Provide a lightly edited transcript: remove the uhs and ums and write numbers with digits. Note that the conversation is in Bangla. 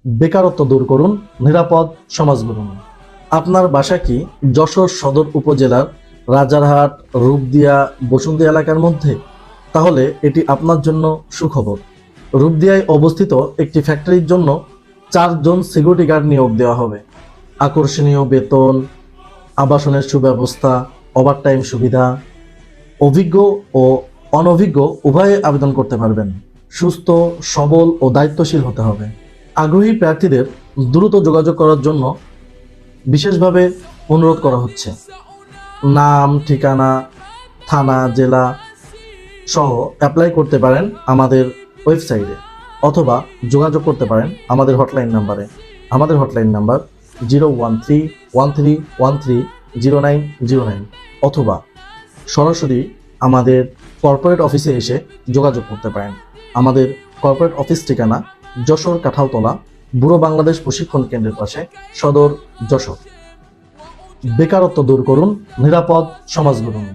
বেকারত্ব দূর করুন, নিরাপদ সমাজ গড়ুন। আপনার বাসা কি যশোর সদর উপজেলার রাজারহাট, রূপদিয়া, বসুন্ধী এলাকার মধ্যে? তাহলে এটি আপনার জন্য সুখবর। রূপদিয়ায় অবস্থিত একটি ফ্যাক্টরির জন্য 4 জন সিকিউরিটি গার্ড নিয়োগ দেওয়া হবে। আকর্ষণীয় বেতন, আবাসনের সুব্যবস্থা, ওভারটাইম সুবিধা। অভিজ্ঞ ও অনভিজ্ঞ উভয়ে আবেদন করতে পারবেন। সুস্থ, সবল ও দায়িত্বশীল হতে হবে। আগ্রহী প্রার্থীদের দ্রুত যোগাযোগ করার জন্য বিশেষভাবে অনুরোধ করা হচ্ছে। নাম, ঠিকানা, থানা, জেলা সহ অ্যাপ্লাই করতে পারেন আমাদের ওয়েবসাইটে, অথবা যোগাযোগ করতে পারেন আমাদের হটলাইন নাম্বারে। আমাদের হটলাইন নাম্বার 01313130909, অথবা সরাসরি আমাদের কর্পোরেট অফিসে এসে যোগাযোগ করতে পারেন। আমাদের কর্পোরেট অফিস ঠিকানা যশোর কাঁঠালতলা, ব্যুরো বাংলাদেশ প্রশিক্ষণ কেন্দ্রের পাশে, সদর, যশোর। বেকারত্ব দূর করুন, নিরাপদ সমাজ গড়ুন।